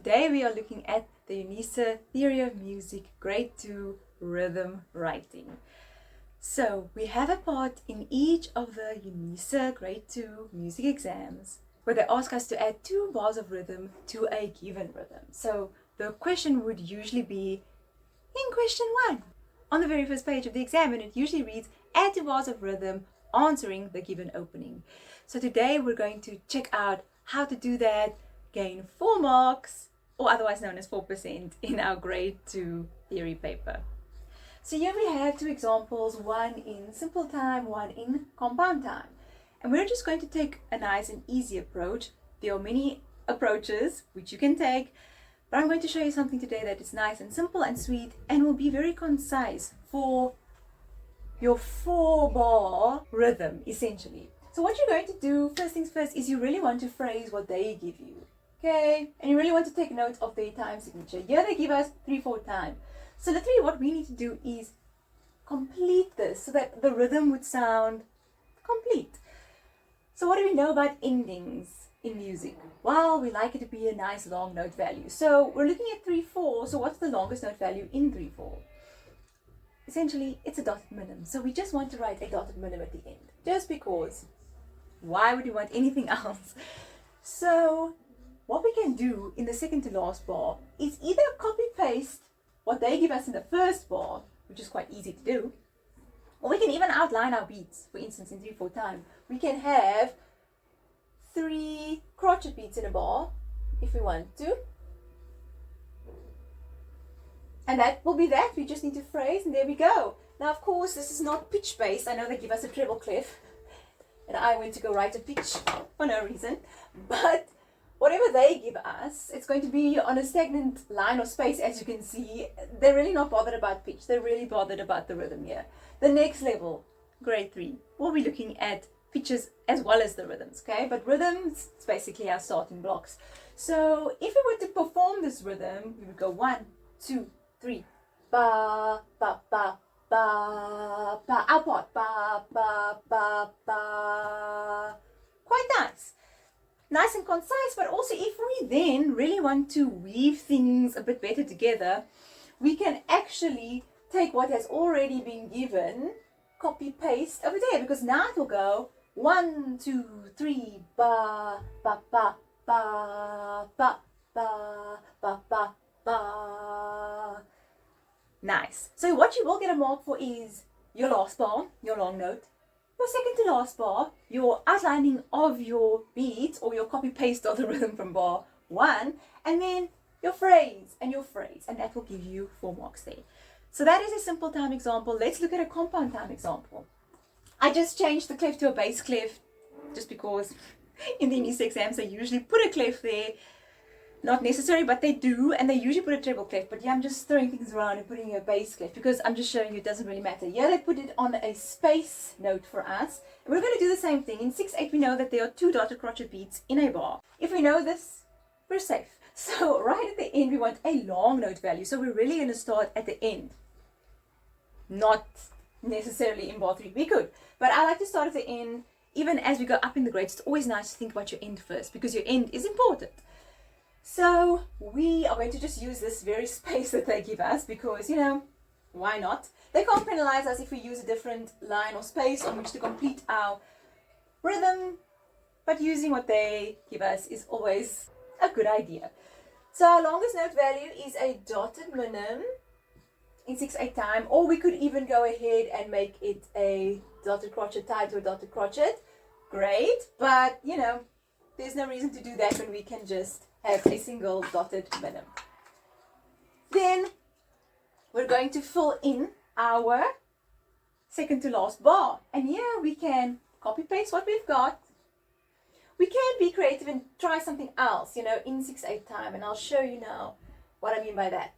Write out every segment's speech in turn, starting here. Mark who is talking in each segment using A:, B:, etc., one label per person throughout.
A: today we are looking at the UNISA Theory of Music Grade 2 Rhythm Writing. So we have a part in each of the UNISA Grade 2 music exams where they ask us to add 2 bars of rhythm to a given rhythm. So the question would usually be in question 1 on the very first page of the exam, and it usually reads add 2 bars of rhythm answering the given opening. So today we're going to check out how to do that, gain 4 marks, or otherwise known as 4% in our grade 2 theory paper. So here we have 2 examples, one in simple time, one in compound time. And we're just going to take a nice and easy approach. There are many approaches which you can take, but I'm going to show you something today that is nice and simple and sweet and will be very concise for your 4-bar rhythm, essentially. So what you're going to do, first things first, is you really want to phrase what they give you. Okay, and you really want to take note of their time signature. Here they give us 3/4 time. So literally what we need to do is complete this so that the rhythm would sound complete. So what do we know about endings in music? Well, we like it to be a nice long note value. So we're looking at 3/4. So what's the longest note value in 3/4? Essentially, it's a dotted minim. So we just want to write a dotted minim at the end. Just because. Why would you want anything else? So what we can do in the second to last bar is either copy paste what they give us in the first bar, which is quite easy to do, or we can even outline our beats. For instance, in 3/4 time, we can have 3 crotchet beats in a bar if we want to. And that will be that. We just need to phrase, and there we go. Now, of course, this is not pitch based. I know they give us a treble clef, and I went to go write a pitch for no reason. But whatever they give us, it's going to be on a stagnant line or space, as you can see. They're really not bothered about pitch. They're really bothered about the rhythm here. The next level, grade 3, we'll be looking at pitches as well as the rhythms, okay? But rhythms, it's basically our starting blocks. So if we were to perform this rhythm, we would go 1, 2, 3, ba, ba, ba, ba, ba, our part, ba, ba, ba, ba. Quite nice. Nice and concise, but also if we then really want to weave things a bit better together, we can actually take what has already been given, copy paste over there, because now it will go 1, 2, 3, ba, ba, ba, ba, ba, ba, ba, ba, ba. Nice. So what you will get a mark for is your last bar, your long note, your second to last bar, your outlining of your beat or your copy paste of the rhythm from bar 1, and then your phrase, and that will give you 4 marks there. So that is a simple time example. Let's look at a compound time example. I just changed the clef to a bass clef just because in the UNISA exams they usually put a clef there. Not necessary, but they do, and they usually put a treble clef. But yeah, I'm just throwing things around and putting a bass clef because I'm just showing you it doesn't really matter. Yeah, they put it on a space note for us. And we're going to do the same thing. In 6/8, we know that there are 2 dotted crotchet beats in a bar. If we know this, we're safe. So right at the end, we want a long note value. So we're really going to start at the end. Not necessarily in bar 3. We could, but I like to start at the end. Even as we go up in the grades, it's always nice to think about your end first because your end is important. So we are going to just use this very space that they give us because, you know, why not? They can't penalize us if we use a different line or space on which to complete our rhythm, but using what they give us is always a good idea. So our longest note value is a dotted minim in 6/8 time, or we could even go ahead and make it a dotted crotchet tied to a dotted crotchet. Great, but you know, there's no reason to do that when we can just have a single dotted minim. Then we're going to fill in our second to last bar, and here we can copy paste what we've got. We can be creative and try something else, you know, in 6/8 time, and I'll show you now what I mean by that.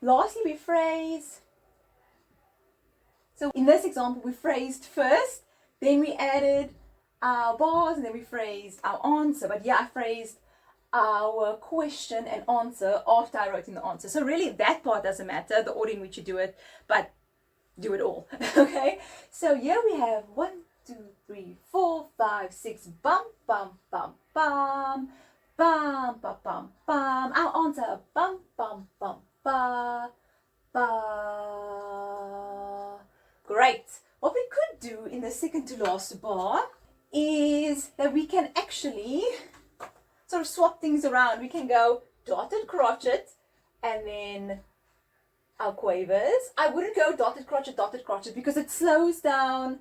A: Lastly, we phrase. So in this example, we phrased first, then we added our bars, and then we phrased our answer. But yeah, I phrased our question and answer after I wrote in the answer. So really that part doesn't matter, the order in which you do it, but do it all. Okay, so here we have 1, 2, 3, 4, 5, 6, bum, bum, bum, bum, bum, ba, bum, bum. Our answer, bum, bum, bum, ba, ba. Great. What we could do in the second to last bar is that we can actually sort of swap things around. We can go dotted crotchet and then our quavers. I wouldn't go dotted crotchet because it slows down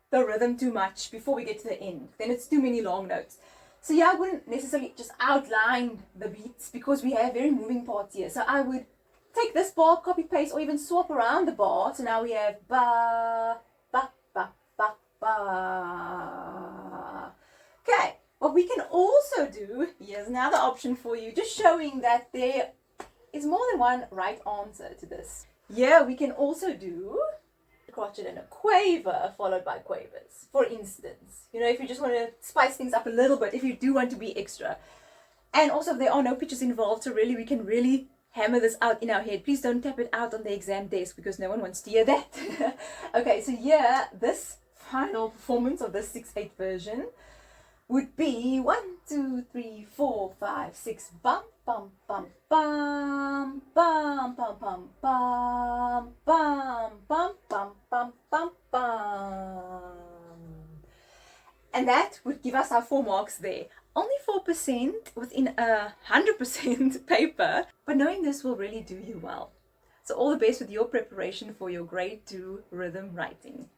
A: the rhythm too much before we get to the end. Then it's too many long notes. So yeah, I wouldn't necessarily just outline the beats because we have very moving parts here. So I would take this bar, copy paste, or even swap around the bar. So now we have ba, ba, ba, ba, ba. Okay, what we can also do, here's another option for you, just showing that there is more than one right answer to this. Yeah, we can also do crotchet and a quaver followed by quavers, for instance. You know, if you just want to spice things up a little bit, if you do want to be extra. And also, there are no pitches involved, so really we can really hammer this out in our head. Please don't tap it out on the exam desk because no one wants to hear that. Okay, so yeah, this final performance of the 6/8 version would be 1, 2, 3, 4, 5, 6, bum, bum, bum, bum, bum, bum, bum, bum, bum, bum, bum, bum, bum, bum. And that would give us our 4 marks there. Only 4% within 100% paper, but knowing this will really do you well. So all the best with your preparation for your grade 2 rhythm writing.